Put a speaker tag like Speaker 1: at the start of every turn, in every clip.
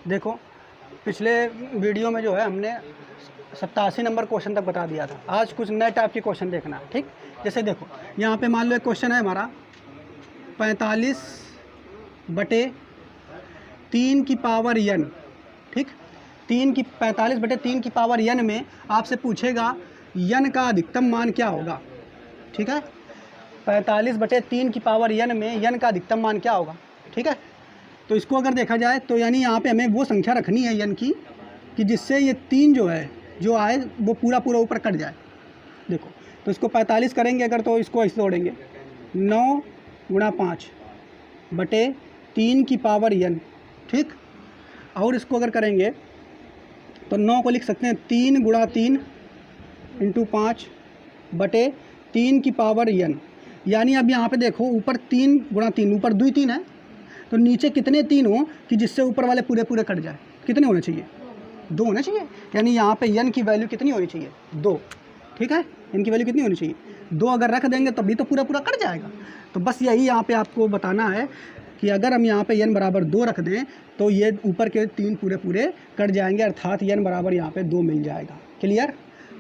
Speaker 1: देखो पिछले वीडियो में जो है हमने 87 नंबर क्वेश्चन तक बता दिया था। आज कुछ नए टाइप के क्वेश्चन देखना है, ठीक। जैसे देखो यहाँ पे मान लो एक क्वेश्चन है हमारा 45/3 की पावर n, ठीक। 45/3 की पावर n में आपसे पूछेगा n का अधिकतम मान क्या होगा, ठीक है। 45/3 की पावर n में n का अधिकतम मान क्या होगा, ठीक है। तो इसको अगर देखा जाए तो यानी यहाँ पे हमें वो संख्या रखनी है n की कि जिससे ये 3 जो है जो आए वो पूरा पूरा ऊपर कट जाए। देखो तो इसको 45 करेंगे अगर तो इसको ऐसे तोड़ेंगे 9 × 5/3 की पावर n, ठीक। और इसको अगर करेंगे तो 9 को लिख सकते हैं 3 × 3 × 5/3 की पावर n। यानी अब यहाँ पे देखो ऊपर 3 × 3, ऊपर 2 3 है तो नीचे कितने 3 हो कि जिससे ऊपर वाले पूरे पूरे कट जाए। कितने होने चाहिए? 2 होने चाहिए। यानी यहाँ पे n की वैल्यू कितनी होनी चाहिए? 2, ठीक है। n की वैल्यू कितनी होनी चाहिए? 2 अगर रख देंगे तभी तो पूरा पूरा कट जाएगा। तो बस यही यहाँ पे आपको बताना है कि अगर हम यहाँ पे n बराबर 2 रख दें तो ये ऊपर के 3 पूरे पूरे कट जाएंगे, अर्थात n बराबर यहाँ पे 2 मिल जाएगा। क्लियर?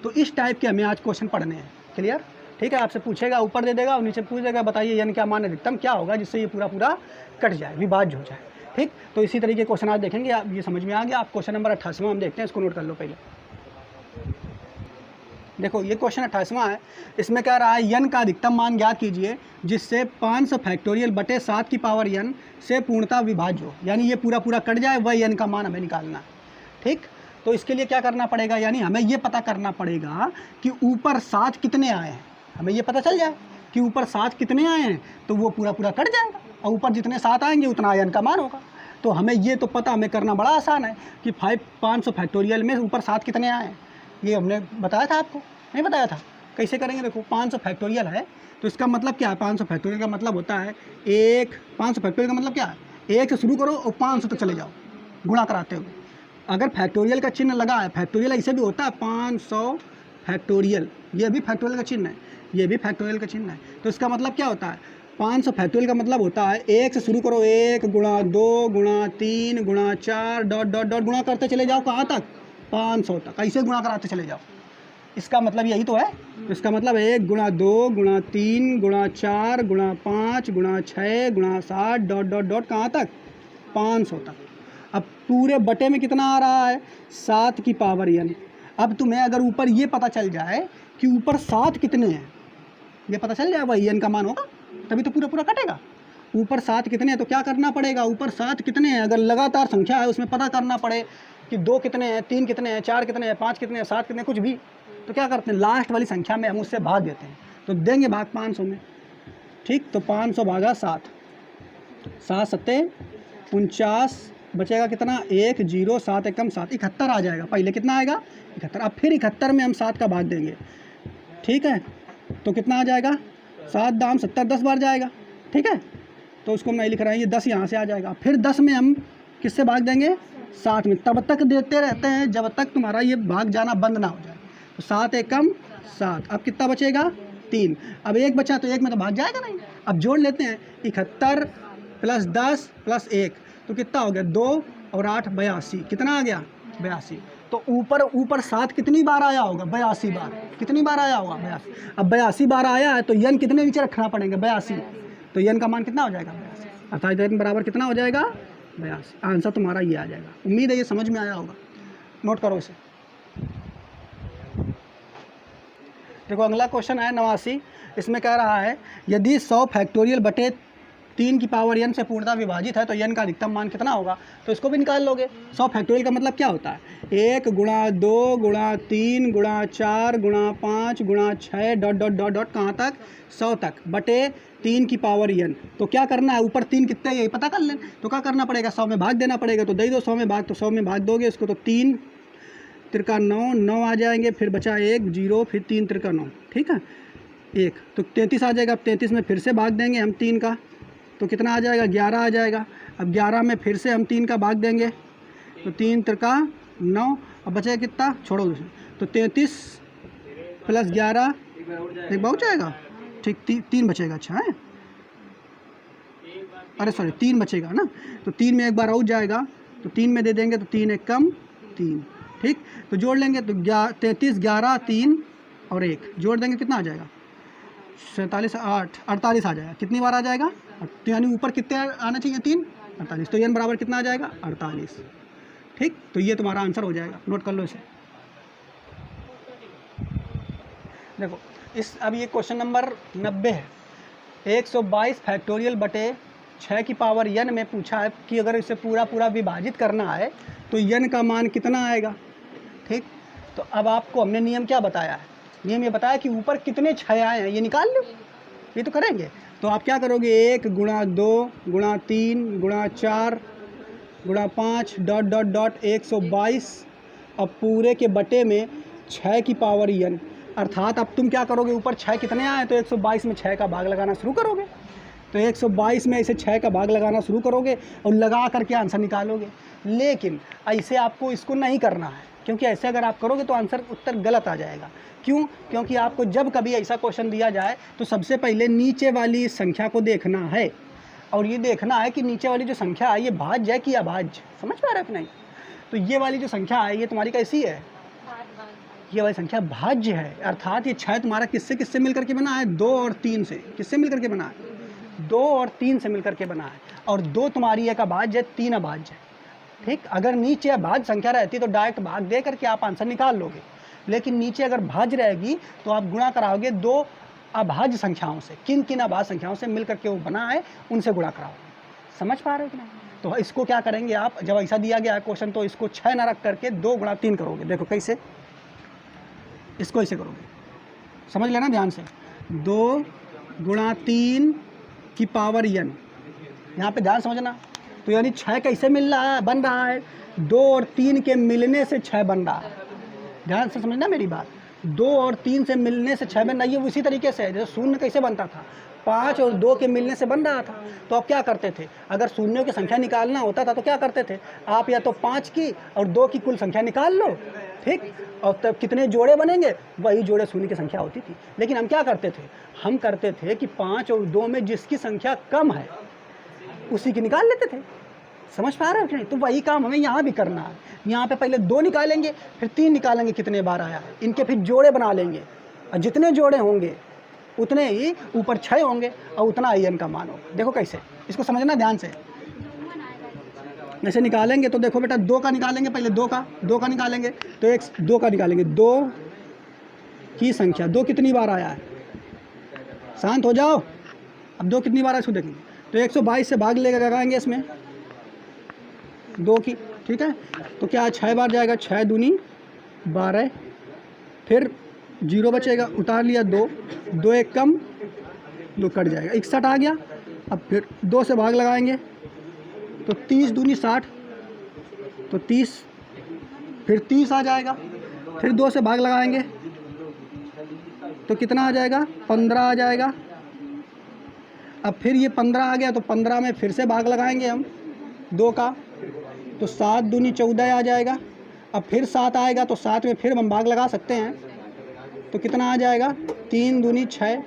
Speaker 1: तो इस टाइप के हमें आज क्वेश्चन पढ़ने हैं। क्लियर? ठीक है। आपसे पूछेगा, ऊपर दे देगा और नीचे पूछ देगा बताइए n क्या मान अधिकतम क्या होगा जिससे ये पूरा पूरा कट जाए, विभाज्य हो जाए, ठीक। तो इसी तरीके क्वेश्चन आज देखेंगे। आप ये समझ में आ गया। आप क्वेश्चन नंबर 88वां हम देखते हैं, इसको नोट कर लो पहले। देखो ये क्वेश्चन 88वां है। इसमें कह रहा है n का अधिकतम मान ज्ञात कीजिए जिससे 500 फैक्टोरियल बटे 7 की पावर n से पूर्णतः विभाज्य हो। यानी ये पूरा पूरा कट जाए, वही n का मान हमें निकालना है, ठीक। तो इसके लिए क्या करना पड़ेगा, यानी हमें ये पता करना पड़ेगा कि ऊपर 7 कितने आए हैं। हमें ये पता चल जाए कि ऊपर 7 कितने आए हैं तो वो पूरा पूरा कट जाएगा, और ऊपर जितने 7 आएंगे उतना n का मान होगा। तो हमें ये तो पता, हमें करना बड़ा आसान है कि 500 फैक्टोरियल में ऊपर 7 कितने आए हैं। ये हमने बताया था आपको, नहीं बताया था? कैसे करेंगे? देखो 500 फैक्टोरियल है तो इसका मतलब क्या है? 500 फैक्टोरियल का मतलब होता है 500 फैक्टोरियल का मतलब क्या है? 1 से शुरू करो और 500 तक चले जाओ गुणा कराते हुए। अगर फैक्टोरियल का चिन्ह लगा है, फैक्टोरियल ऐसे भी होता है 500 फैक्टोरियल, ये भी फैक्टोरियल का चिन्ह है, ये भी फैक्टोरियल का चिन्ह है। तो इसका मतलब क्या होता है? 500 फैक्टोरियल का मतलब होता है 1 से शुरू करो, 1 × 2 × 3 × 4 डॉट डॉट डॉट गुणा करते चले जाओ। कहाँ तक? 500 तक, ऐसे गुणा कराते चले जाओ। इसका मतलब यही तो है। तो इसका मतलब 1 × 2 × 3 × 4 × 5 × 6 × 7 डॉट डॉट डॉट कहाँ तक? 500 तक। अब पूरे बटे में कितना आ रहा है? 7 की पावर n। अब तुम्हें अगर ऊपर ये पता चल जाए कि ऊपर 7 कितने हैं, ये पता चल जाए वही n का मान होगा, तभी तो पूरा पूरा कटेगा। ऊपर 7 कितने हैं तो क्या करना पड़ेगा? ऊपर 7 कितने हैं अगर लगातार संख्या है उसमें पता करना पड़े कि 2 कितने हैं, 3 कितने हैं, 4 कितने हैं, 5 कितने हैं, 7 कितने हैं, कुछ भी। तो क्या करते हैं? लास्ट वाली संख्या में हम उससे भाग देते हैं। तो देंगे भाग 500 में, ठीक। तो 500 भागा 7, 7 सत्ते 49, बचेगा कितना? 1 0 7 एकम 7, 71 आ जाएगा। पहले कितना आएगा? 71। अब फिर 71 में हम 7 का भाग देंगे, ठीक है। तो कितना आ जाएगा? 7 दाम 70, 10 बार जाएगा, ठीक है। तो उसको हम नहीं लिख रहे हैं, ये 10 यहाँ से आ जाएगा। फिर 10 में हम किससे भाग देंगे? 7 में। तब तक देते रहते हैं जब तक तुम्हारा ये भाग जाना बंद ना हो जाए। तो 7 एकम 7, अब कितना बचेगा? 3। अब 1 बचा तो 1 में तो भाग जाएगा नहीं। अब जोड़ लेते हैं, 71 + 10 + 1 तो कितना हो गया? 2 और 8 82। कितना आ गया? 82। तो ऊपर 7 कितनी बार आया होगा? 82 बार। कितनी बार आया होगा? 82। अब 82 बार आया है तो n कितने नीचे रखना पड़ेगा? 82। तो n का मान कितना हो जाएगा? 82। अर्थात n बराबर कितना हो जाएगा? 82। आंसर तुम्हारा ये आ जाएगा। उम्मीद है ये समझ में आया होगा। नोट करो इसे। देखो अगला क्वेश्चन है 89। इसमें कह रहा है यदि 100 फैक्टोरियल बटे 3 की पावर n से पूर्णतः विभाजित है तो n का अधिकतम मान कितना होगा? तो इसको भी निकाल लोगे। 100 फैक्टोरियल का मतलब क्या होता है? 1 × 2 × 3 × 4 × 5 × 6 डॉट डॉट डॉट डॉट कहाँ तक? 100 तक बटे 3 की पावर n। तो क्या करना है? ऊपर 3 कितने यही पता कर लें। तो क्या करना पड़ेगा? 100 में भाग देना पड़ेगा। तो दे दो 100 में भाग, तो 100 में भाग दोगे इसको तो 3 × 9 9 आ जाएंगे, फिर बचा 1 0, फिर 3 × 9, ठीक है 1। तो 33 आ जाएगा। अब 33 में फिर से भाग देंगे हम 3 का, तो कितना आ जाएगा? 11 आ जाएगा। अब 11 में फिर से हम 3 का भाग देंगे तो 3 × 9, अब बचेगा कितना? छोड़ो दूसरे। तो 33 + 11 एक बार हो जाएगा, ठीक। 3 बचेगा। अच्छा है, अरे सॉरी 3 बचेगा ना। तो 3 में एक बार हो जाएगा तो 3 में दे देंगे तो 3 एक कम 3, ठीक। तो जोड़ लेंगे तो 33, 11, 3 और 1 जोड़ देंगे कितना आ जाएगा 47, 8, 48 आ जाएगा। कितनी बार आ जाएगा? तो यानी ऊपर कितने आना चाहिए 3, 48। तो n बराबर कितना आ जाएगा 48, ठीक। तो ये तुम्हारा आंसर हो जाएगा, नोट कर लो इसे। देखो अब ये क्वेश्चन नंबर 90 है। 122 फैक्टोरियल बटे 6 की पावर n में पूछा है कि अगर इसे पूरा विभाजित करना है तो n का मान कितना आएगा, ठीक। तो अब आपको हमने नियम क्या बताया है? नियम ये बताया कि ऊपर कितने 6 आए हैं ये निकाल लो, ये तो करेंगे। तो आप क्या करोगे 1 गुणा 2 गुणा 3 गुणा 4 गुणा 5 डॉट डॉट डॉट 122 अब पूरे के बटे में 6 की पावर n, अर्थात अब तुम क्या करोगे ऊपर 6 कितने आए तो 122 में 6 का भाग लगाना शुरू करोगे। तो 122 में इसे 6 का भाग लगाना शुरू करोगे और लगा करके आंसर निकालोगे। लेकिन ऐसे आपको इसको नहीं करना है, क्योंकि ऐसे अगर आप करोगे तो आंसर उत्तर गलत आ जाएगा। क्यों? क्योंकि आपको जब कभी ऐसा क्वेश्चन दिया जाए तो सबसे पहले नीचे वाली संख्या को देखना है और ये देखना है कि नीचे वाली जो संख्या है ये भाज्य है कि अभाज्य। समझ पा रहे हो कि नहीं? तो ये वाली जो संख्या है ये तुम्हारी कैसी है? ये वाली संख्या भाज्य है, अर्थात ये 6 तुम्हारा किससे किससे मिलकर के बना है? 2 और 3 से। किससे मिलकर के बना है? 2 और 3 से मिलकर के बना है। और 2 तुम्हारी एक अभाज्य है, 3 अभाज्य है, ठीक। अगर नीचे अभाज्य संख्या रहती तो डायरेक्ट भाग दे करके आप आंसर निकाल लोगे, लेकिन नीचे अगर भाज्य रहेगी तो आप गुणा कराओगे 2 अभाज्य संख्याओं से। किन किन अभाज्य संख्याओं से मिलकर के वो बना है उनसे गुणा कराओगे। समझ पा रहे हो कि नहीं? तो इसको क्या करेंगे आप, जब ऐसा दिया गया है क्वेश्चन तो इसको 6 न रख करके 2 गुणा 3 करोगे। देखो कैसे, इसको ऐसे करोगे, समझ लेना ध्यान से। 2 गुणा 3 की पावर n, यहाँ पे ध्यान समझना। तो यानी 6 कैसे मिल रहा है, बन रहा है? 2 और 3 के मिलने से 6 बन रहा है। ध्यान से समझना मेरी बात। 2 और 3 से मिलने से 6 बन रहा है। ये उसी तरीके से है जैसे शून्य कैसे बनता था, 5 और 2 के मिलने से बन रहा था। तो आप क्या करते थे, अगर शून्यों की संख्या निकालना होता था तो क्या करते थे आप, या तो 5 की और 2 की कुल संख्या निकाल लो, ठीक। और तब कितने जोड़े बनेंगे, वही जोड़े शून्य की संख्या होती थी। लेकिन हम क्या करते थे, हम करते थे कि 5 और 2 में जिसकी संख्या कम है उसी की निकाल लेते थे। समझ पा रहे हो कि नहीं? तो वही काम हमें यहाँ भी करना है। यहाँ पे पहले 2 निकालेंगे, फिर 3 निकालेंगे कितने बार आया है, इनके फिर जोड़े बना लेंगे और जितने जोड़े होंगे उतने ही ऊपर 6 होंगे और उतना n का मान होगा। देखो कैसे, इसको समझना ध्यान से। ऐसे निकालेंगे तो देखो बेटा 2 का निकालेंगे, पहले 2 का निकालेंगे तो 2 का निकालेंगे। 2 की संख्या 2 कितनी बार आया है, शांत हो जाओ। अब 2 कितनी बार है इसको देखेंगे। तो 122 से भाग लेकर लगाएंगे इसमें 2 की, ठीक है। तो क्या 6 बार जाएगा, 6 दूनी 12, फिर 0 बचेगा, उतार लिया 2, 2 एक कम 2 कट जाएगा, 61 आ गया। अब फिर 2 से भाग लगाएंगे तो 30 दूनी 60, तो 30, फिर 30 आ जाएगा। फिर 2 से भाग लगाएंगे तो कितना आ जाएगा, 15 आ जाएगा। अब फिर ये 15 आ गया तो 15 में फिर से भाग लगाएंगे हम 2 का, तो 7 दूनी 14 आ जाएगा। अब फिर 7 आएगा तो 7 में फिर हम भाग लगा सकते हैं, तो कितना आ जाएगा, 3 दूनी 6।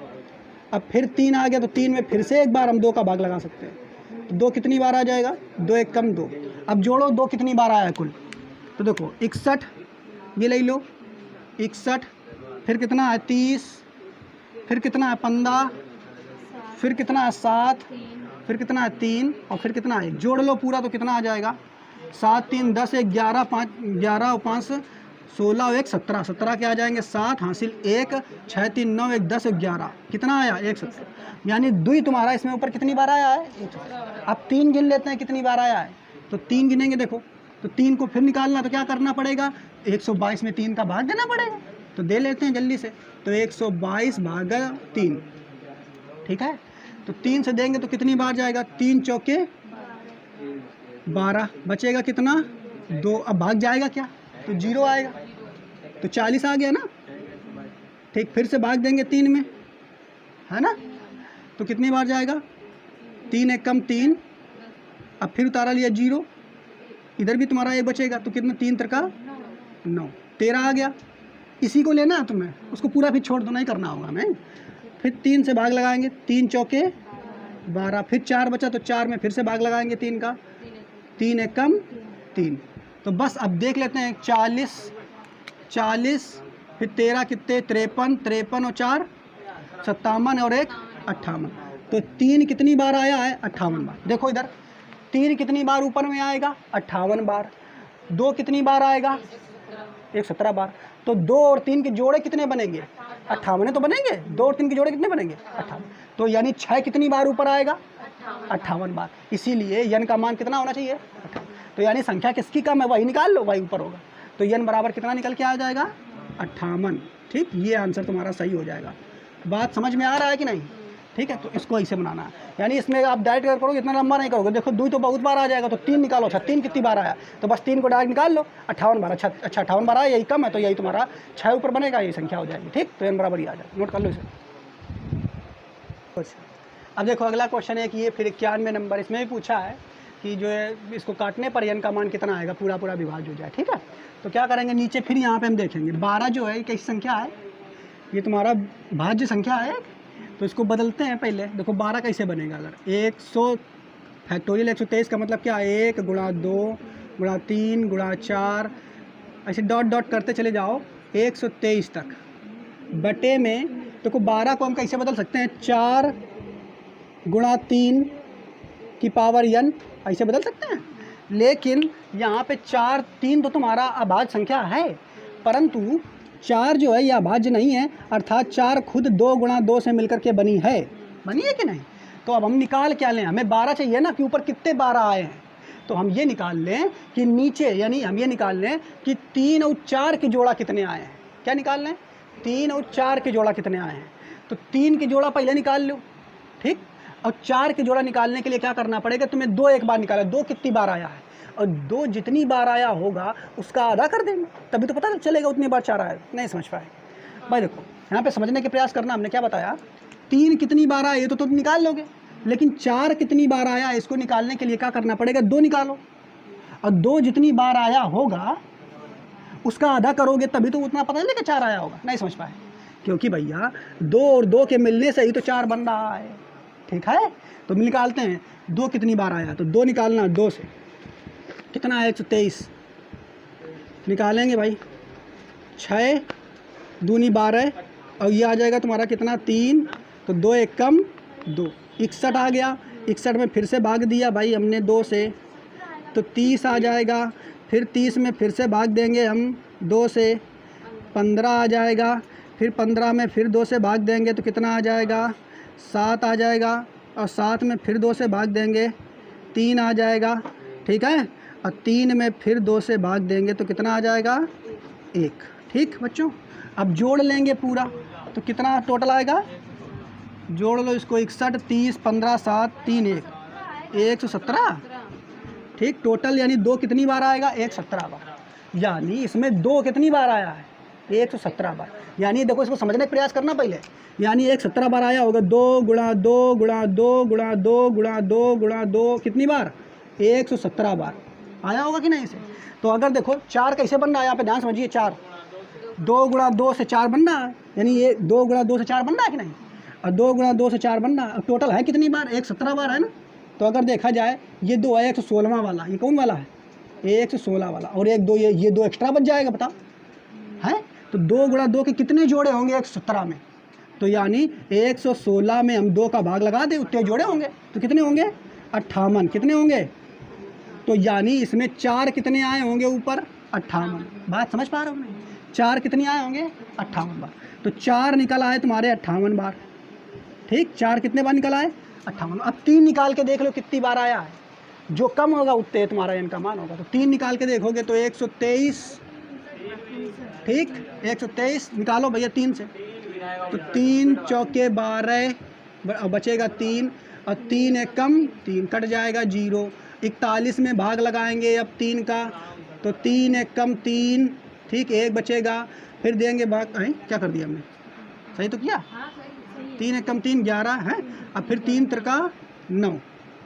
Speaker 1: अब फिर 3 आ गया तो 3 में फिर से एक बार हम 2 का भाग लगा सकते हैं, तो 2 कितनी बार आ जाएगा, 2 एक कम 2। अब जोड़ो 2 कितनी बार आया है कुल, तो देखो 61, ये ले लो 61, फिर कितना है 30, फिर कितना है 15, फिर कितना है 7, फिर कितना है 3 और फिर कितना है 1। जोड़ लो पूरा तो कितना आ जाएगा, 7 3 10 1 11 5 11 और 5 16 और 1 17, 17 के आ जाएंगे 7 हासिल 1 6 3 9 1 10 11, कितना आया 117। यानी 2 तुम्हारा इसमें ऊपर कितनी बार आया है, 117। अब 3 गिन लेते हैं कितनी बार आया है, तो 3 गिनेंगे। देखो तो 3 को फिर निकालना तो क्या करना पड़ेगा, 122 में 3 का भाग देना पड़ेगा। तो दे लेते हैं जल्दी से, तो 122 भागा 3, ठीक है। तो 3 से देंगे तो कितनी बार जाएगा, 3 चौके 12, बचेगा कितना 2। अब भाग जाएगा क्या, तो 0 आएगा, तो 40 आ गया ना, ठीक। फिर से भाग देंगे 3 में, है ना, तो कितनी बार जाएगा, 3 एक कम 3। अब फिर उतारा लिया 0, इधर भी तुम्हारा 1 बचेगा, तो कितना 3 3 9, 13 आ गया। इसी को लेना है तुम्हें, उसको पूरा फिर छोड़ दो, नहीं करना होगा हमें। फिर 3 से भाग लगाएंगे, 3 चौके 12, फिर 4 बचा तो 4 में फिर से भाग लगाएंगे 3 का, 3 एक कम 3। तो बस अब देख लेते हैं 40 40 फिर 13 कितने 53 53 और 4 57 और 1 58। तो 3 कितनी बार आया है 58 बार। देखो इधर 3 कितनी बार ऊपर में आएगा 58 बार। 2 कितनी बार आएगा 117 बार। तो 2 और 3 के जोड़े कितने बनेंगे 58 तो बनेंगे। 2 और 3 के जोड़े कितने बनेंगे 58। तो यानी 6 कितनी बार ऊपर आएगा 58 बार। इसीलिए यन का मान कितना होना चाहिए 58। तो यानी संख्या किसकी कम है वही निकाल लो, वही ऊपर होगा। तो यन बराबर कितना निकल के आ जाएगा 58। ठीक, ये आंसर तुम्हारा सही हो जाएगा। बात समझ में आ रहा है कि नहीं? ठीक है, तो इसको ऐसे बनाना है। यानी इसमें आप डायरेक्ट अगर करोगे इतना लंबा नहीं करोगे। देखो 2 तो बहुत बार आ जाएगा, तो 3 निकालो। अच्छा 3 कितनी बार आया तो बस 3 को डायरेक्ट निकाल लो 58 बार। अच्छा 58 बार आया, यही कम है तो यही तुम्हारा 6 ऊपर बनेगा, यही संख्या हो जाएगी। ठीक, तो एन बराबर ही आ जाएगा, नोट कर लो इसे। अब देखो अगला क्वेश्चन है कि ये फिर 91 नंबर, इसमें भी पूछा है कि जो है इसको काटने पर एन का मान कितना आएगा, पूरा पूरा विभाज्य हो जाए। ठीक है, तो क्या करेंगे नीचे फिर यहाँ पे हम देखेंगे 12 जो है कैसी संख्या है, ये तुम्हारा भाज्य संख्या है। तो इसको बदलते हैं पहले। देखो 12 कैसे बनेगा, अगर 100 फैक्टोरियल 123 का मतलब क्या है 1 गुणा 2 गुणा 3 गुणा 4 ऐसे डॉट डॉट करते चले जाओ 123 तक बटे में। देखो 12 को हम कैसे बदल सकते हैं 4 गुणा 3 की पावर n ऐसे बदल सकते हैं। लेकिन यहाँ पे 4 3 तो तुम्हारा अभाज्य संख्या है, परंतु 4 जो है यह अभाज्य नहीं है, अर्थात 4 खुद 2 गुणा 2 से मिलकर के बनी है कि नहीं। तो अब हम निकाल क्या लें, हमें 12 चाहिए ना कि ऊपर कितने 12 आए हैं। तो हम ये निकाल लें कि नीचे, यानी हम ये निकाल लें कि 3 और 4 के जोड़ा कितने आए हैं। क्या निकाल लें 3 और 4 के जोड़ा कितने आए हैं। तो 3 के जोड़ा पहले निकाल लो। ठीक, और 4 के जोड़ा निकालने के लिए क्या करना पड़ेगा तुम्हें 2 एक बार निकाला। 2 कितनी बार आया है और 2 जितनी बार आया होगा उसका आधा कर देंगे, तभी तो पता चलेगा उतनी बार 4 आया। नहीं समझ पाए भाई, देखो यहाँ पे समझने के प्रयास करना। हमने क्या बताया 3 कितनी बार आया ये तो तुम निकाल लोगे, लेकिन 4 कितनी बार आया इसको निकालने के लिए क्या करना पड़ेगा 2 निकालो, और 2 जितनी बार आया होगा उसका आधा करोगे तभी तो उतना पता चलेगा 4 आया होगा। नहीं समझ पाए, क्योंकि भैया 2 और 2 के मिलने से ही तो 4 बन रहा है। ठीक है, तो निकालते हैं 2 कितनी बार आया। तो 2 निकालना, 2 से कितना है 123 निकालेंगे भाई। 6 दूनी 12 और ये आ जाएगा तुम्हारा कितना 3। तो 2 एक कम 2 61 आ गया। 61 में फिर से भाग दिया भाई हमने 2 से, तो 30 आ जाएगा। फिर 30 में फिर से भाग देंगे हम 2 से, 15 आ जाएगा। फिर 15 में फिर 2 से भाग देंगे तो कितना आ जाएगा 7 आ जाएगा। और 7 में फिर 2 से भाग देंगे 3 आ जाएगा। ठीक है, और 3 में फिर 2 से भाग देंगे तो कितना आ जाएगा 1। ठीक बच्चों, अब जोड़ लेंगे पूरा तो कितना टोटल आएगा, जोड़ लो इसको 61 30 15 7 3 1 117। ठीक, टोटल यानी 2 कितनी बार आएगा 117 बार। यानी इसमें 2 कितनी बार आया है 117 बार। यानी देखो इसको समझने का प्रयास करना पहले, यानी 117 बार आया होगा। 2 गुणा 2 गुणा 2 गुणा 2 गुणा 2 गुणा 2 कितनी बार 117 बार आया होगा कि नहीं इसे। तो अगर देखो 4 कैसे बन रहा है यहाँ पे ध्यान समझिए, 4 2 गुणा 2 से 4 बन रहा है, यानी ये 2 गुणा 2 से 4 बन रहा है कि नहीं, और 2 गुणा 2 से 4 बन रहा है। टोटल है कितनी बार 117 बार है ना। तो अगर देखा जाए ये 2 है 116वां वाला, ये कौन वाला है 116 वाला, और 1 2 ये 2 एक्स्ट्रा बच जाएगा बताओ है। तो 2 गुणा 2 के कितने जोड़े होंगे 117 में, तो यानी 116 में हम 2 का भाग लगा दें उतने जोड़े होंगे तो कितने होंगे 58। कितने होंगे, तो यानी इसमें 4 कितने आए होंगे ऊपर 58। बात समझ पा रहे हो नहीं, 4 कितने आए होंगे 58 बार। तो 4 निकल आए तुम्हारे 58 बार। ठीक, 4 कितने बार निकल आए 58। अब 3 निकाल के देख लो कितनी बार आया है, जो कम होगा उतने तुम्हारा इनका मान होगा। तो 3 निकाल के देखोगे तो 123। ठीक, 123 निकालो भैया 3 से, तो 3 चौके 12 बचेगा 3, और 3 एक कम 3 कट जाएगा 0। 41 में भाग लगाएंगे अब 3 का, तो 3 एक कम 3। ठीक, 1 बचेगा, फिर देंगे भाग। क्या कर दिया हमने, सही तो किया। 3 एक कम 3 11 है, अब फिर 3 त्रिका 9।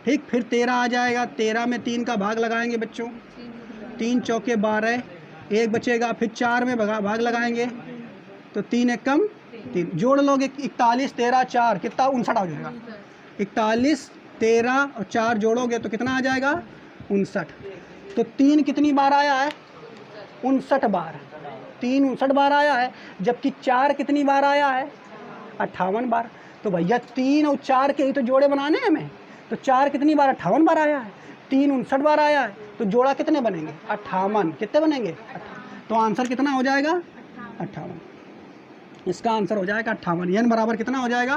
Speaker 1: ठीक, फिर 13 आ जाएगा। 13 में 3 का भाग लगाएंगे बच्चों, 3 चौके 12 1 बचेगा, फिर 4 में भाग लगाएंगे तो 3 एक कम 3। जोड़ लोगे 41 13 4 कितना 59 आ जाएगा। 41 13 और 4 जोड़ोगे तो कितना आ जाएगा 59। तो 3 कितनी बार आया है? 59 बार। 3 59 बार आया है, जबकि 4 कितनी बार आया है? 58 बार। तो भैया 3 और 4 के ही तो जोड़े बनाने हैं हमें। तो 4 कितनी बार? 58 बार आया है। 3 59 बार आया है, तो जोड़ा कितने बनेंगे? 58। कितने बनेंगे? 58। तो आंसर कितना हो जाएगा? 58। इसका आंसर हो जाएगा 58। n बराबर कितना हो जाएगा?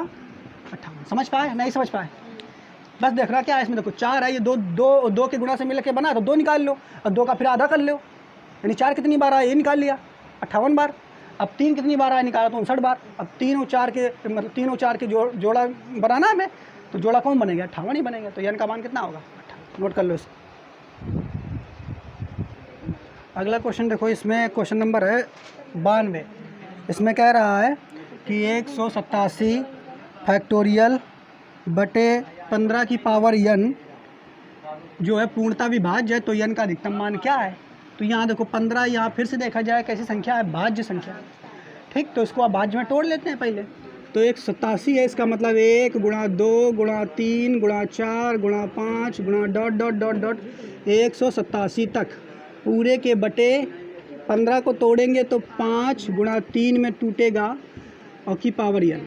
Speaker 1: 58। समझ पाए? नहीं समझ पाए? बस देखना क्या है इसमें, देखो 4 है, ये दो के गुणा से मिल के बना, तो 2 निकाल लो और 2 का फिर आधा कर लो, यानी 4 कितनी बार आया? ये निकाल लिया 58 बार। अब 3 कितनी बार आया? निकाला तो 59 बार। अब 3 और 4 के मतलब 3 और 4 के जोड़ा बनाना है हमें, तो जोड़ा कौन बनेगा? 58 ही बनेगा। तो n का मान कितना होगा? 58। नोट कर लो इसको। अगला क्वेश्चन देखो, इसमें क्वेश्चन नंबर है 92। इसमें कह रहा है कि 187 फैक्टोरियल बटे 15 की पावर n जो है पूर्णता विभाज्य है, तो n का अधिकतम मान क्या है? तो यहाँ देखो 15, यहाँ फिर से देखा जाए कैसी संख्या है? भाज्य संख्या। ठीक, तो इसको आप भाज्य में तोड़ लेते हैं पहले। तो 187 है, इसका मतलब 1 गुणा 2 गुणा 3 गुणा 4 गुणा 5 गुणा डॉट डॉट डॉट डॉट 187 तक पूरे के बटे 15 को तोड़ेंगे तो 5 गुणा 3 में टूटेगा और की पावर n।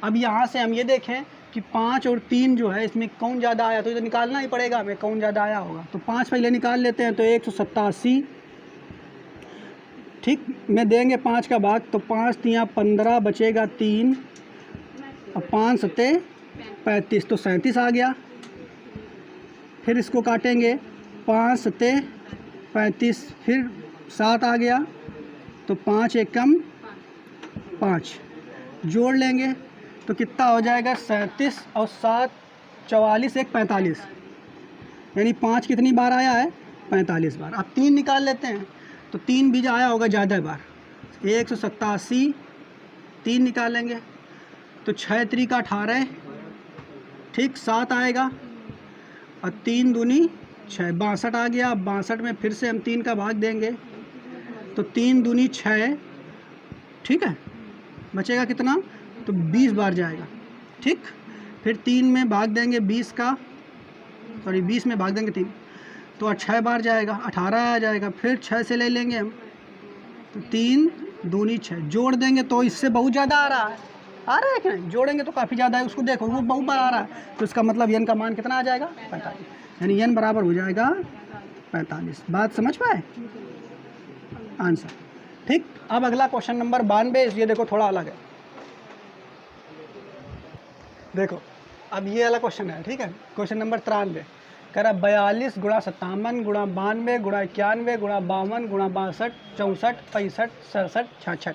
Speaker 1: अब यहाँ से हम ये देखें कि 5 और 3 जो है इसमें कौन ज़्यादा आया, तो ये तो निकालना ही पड़ेगा हमें कौन ज़्यादा आया होगा। तो 5 पहले निकाल लेते हैं। तो 187 ठीक में देंगे 5 का भाग, तो 5 तियाँ 15 बचेगा 3 और 5 सत्ते 35, तो 37 आ गया। फिर इसको काटेंगे, 5 सत्ते 35, फिर 7 आ गया, तो 5 एकम 5 जोड़ लेंगे तो कितना हो जाएगा? 37 और 7 44, 1 45, यानी 5 कितनी बार आया है? 45 बार। अब 3 निकाल लेते हैं, तो 3 भी आया होगा ज़्यादा बार। 187 3 निकालेंगे तो 6 3 का 18, ठीक 7 आएगा और 3 दूनी 6, 62 आ गया। 62 में फिर से हम 3 का भाग देंगे तो 3 दूनी 6, ठीक है, बचेगा कितना? तो 20 बार जाएगा। ठीक, फिर 3 में भाग देंगे 20 का, सॉरी 20 में भाग देंगे 3, तो 6 बार जाएगा, 18 आ जाएगा। फिर 6 से ले लेंगे हम, तो 3 दूनी 6 जोड़ देंगे तो इससे बहुत ज़्यादा आ रहा है कि नहीं? जोड़ेंगे तो काफ़ी ज़्यादा है, उसको देखो वो बहुत बार आ रहा है। तो इसका मतलब n का मान कितना आ जाएगा? 45, यानी n बराबर हो जाएगा 45। बात समझ पाए? आंसर ठीक। अब अगला क्वेश्चन नंबर 92, ये देखो थोड़ा अलग है। देखो अब ये वाला क्वेश्चन है, ठीक है। क्वेश्चन नंबर 93 कह रहा 42 गुणा 57 गुणा 92 गुणा 91 गुणा 52 गुणा 62 64 65 67 66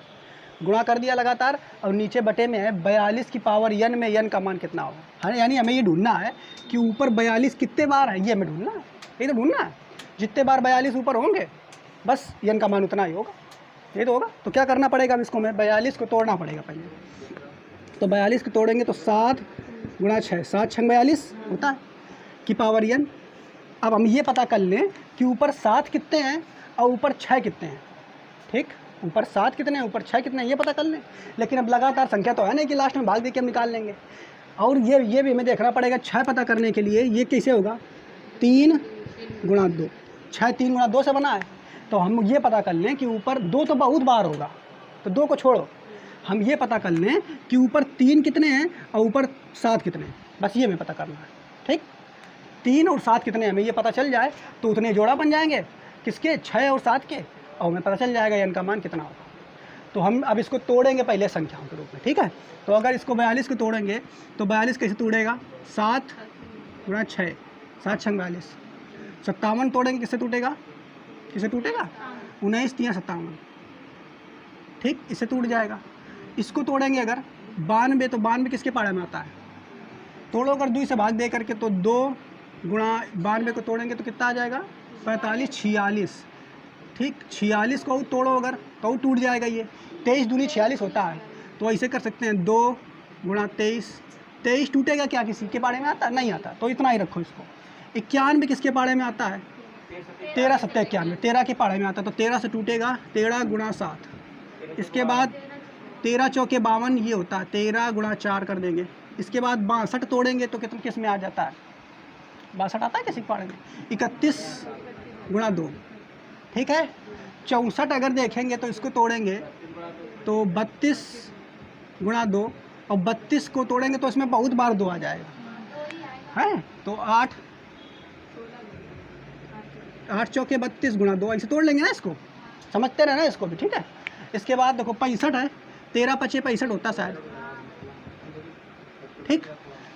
Speaker 1: गुणा कर दिया लगातार, और नीचे बटे में है 42 की पावर n में n का मान कितना होगा। हाँ, यानी हमें ये ढूंढना है कि ऊपर 42 कितने बार है, ये हमें ढूंढना है। ये तो ढूंढना है, जितने बार 42 ऊपर होंगे बस n का मान उतना ही होगा, ये तो होगा। तो क्या करना पड़ेगा? अब इसको हमें 42 को तोड़ना पड़ेगा पहले। तो 42 को तोड़ेंगे तो 7 गुणा 6, 7 6 42 होता है की पावर n। अब हम ये पता कर लें कि ऊपर 7 कितने हैं और ऊपर 6 कितने हैं। ठीक, ऊपर 7 कितने हैं, ऊपर 6 कितने हैं, ये पता कर लें। लेकिन अब लगातार संख्या तो है नहीं कि लास्ट में भाग दे के हम निकाल लेंगे। और ये भी हमें देखना पड़ेगा 6 पता करने के लिए ये कैसे होगा? 3 गुणा 2, 6 3 गुणा 2 से बना है। तो हम ये पता कर लें कि ऊपर 2 तो बहुत बार होगा, तो 2 को छोड़ो, हम ये पता कर लें कि ऊपर 3 कितने हैं और ऊपर 7 कितने हैं, बस ये हमें पता करना है। ठीक, 3 और 7 कितने हमें ये पता चल जाए तो उतने जोड़ा बन जाएंगे किसके? 6 और 7 के, और हमें पता चल जाएगा n का मान कितना होगा। तो हम अब इसको तोड़ेंगे पहले संख्याओं के रूप में, ठीक है। तो अगर इसको 42 को तोड़ेंगे तो 42 कैसे तोड़ेगा? 7 गुणा 6, 7 6 42। 57 तोड़ेंगे किससे टूटेगा? किससे टूटेगा? 19 3 57, ठीक, इससे टूट जाएगा। इसको तोड़ेंगे अगर 92, तो 92 किसके पाड़े में आता है? तोड़ो अगर 2 से भाग दे करके, तो 2 गुणा 92 को तोड़ेंगे तो कितना आ जाएगा? 45 46, ठीक, 46 को तोड़ो अगर तो टूट जाएगा। ये 23 दूनी 46 होता है, तो ऐसे कर सकते हैं 2 गुणा 23, 23 टूटेगा क्या? किसी के पाड़े में आता है? नहीं आता, तो इतना ही रखो इसको। 91 किसके पाड़े में आता है? 13 7 91, 13 के पाड़े में आता है, तो 13 से टूटेगा 13 गुणा 7। इसके बाद 13 चौके 52 ये होता है, 13 गुणा 4 कर देंगे। इसके बाद 62 तोड़ेंगे तो कितने किस में आ जाता है? 62 आता है किसी पाड़े में? 31 गुणा 2, ठीक है। 64 अगर देखेंगे तो इसको तोड़ेंगे तो 32 गुणा 2, और 32 को तोड़ेंगे तो इसमें बहुत बार 2 आ जाएगा, है। तो 8 चौके 32 गुणा 2, ऐसे तोड़ लेंगे ना इसको, समझते रहना इसको भी, ठीक है। इसके बाद देखो 65 है, 13 पचे 65 होता शायद, ठीक।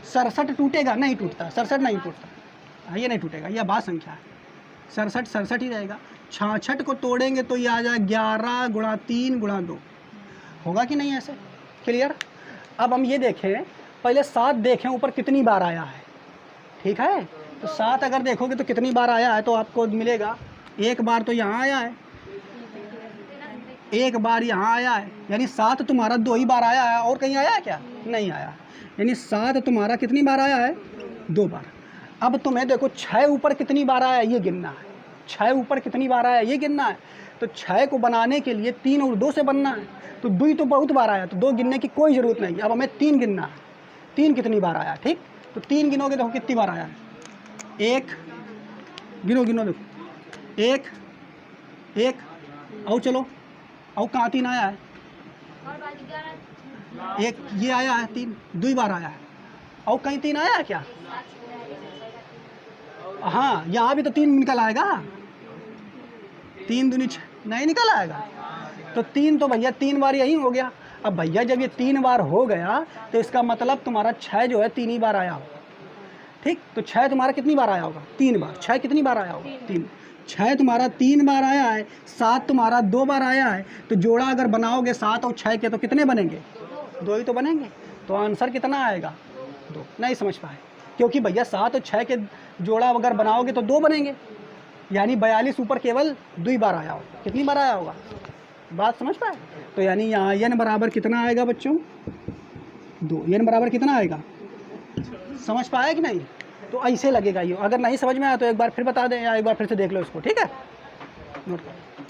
Speaker 1: 67 टूटेगा, नहीं टूटता, 67 नहीं टूटता, ये नहीं टूटेगा, यह बात संख्या है। 67 ही रहेगा। 66 को तोड़ेंगे तो ये आ जाए 11 गुणा 3 गुणा 2, होगा कि नहीं ऐसे, क्लियर। अब हम ये देखें, पहले 7 देखें ऊपर कितनी बार आया है, ठीक है। तो 7 अगर देखोगे तो कितनी बार आया है, तो आपको मिलेगा 1 बार तो यहाँ आया है, 1 बार यहाँ आया है, यानी 7 तुम्हारा 2 ही बार आया है, और कहीं आया है क्या, नहीं आया। यानी 7 तुम्हारा कितनी बार आया है, 2 बार। अब तुम्हें देखो 6 ऊपर कितनी बार आया है ये गिनना है, 6 ऊपर कितनी बार आया है ये गिनना है। तो 6 को बनाने के लिए 3 और 2 से बनना है, तो 2 तो बहुत बार आया, तो 2 गिनने की कोई ज़रूरत नहीं। अब हमें 3 गिनना है, 3 कितनी बार आया, ठीक। तो 3 गिनोगे देखो कितनी बार आया है, 1 गिनो देखो, 1 और चलो, और कहाँ 3 आया है, 1 ये आया है, 3 2 बार आया है, और कहीं 3 आया है क्या, हाँ यहाँ भी तो 3 निकल आएगा, 3 दूनी 6 नहीं निकल आएगा, तो 3 तो भैया 3 बार यही हो गया। अब भैया जब ये 3 बार हो गया तो इसका मतलब तुम्हारा 6 जो है 3 ही बार आया होगा, ठीक। तो 6 तुम्हारा कितनी बार आया होगा, 3 बार। 6 कितनी बार आया होगा, 3। 6 तुम्हारा 3 बार आया है, 7 तुम्हारा 2 बार आया है, तो जोड़ा अगर बनाओगे 7 और 6 के तो कितने बनेंगे, 2 ही तो बनेंगे। तो आंसर कितना आएगा, 2। नहीं समझ पाए, क्योंकि भैया 7 और 6 के जोड़ा अगर बनाओगे तो 2 बनेंगे, यानी 42 ऊपर केवल 2 बार आया होगा। कितनी बार आया होगा, बात समझ पाए। तो यानी यहाँ n बराबर कितना आएगा बच्चों, 2। n बराबर कितना आएगा, समझ पाया कि नहीं। तो ऐसे लगेगा ये, अगर नहीं समझ में आया तो एक बार फिर बता दें, या एक बार फिर से देख लो इसको, ठीक है, नोट करो।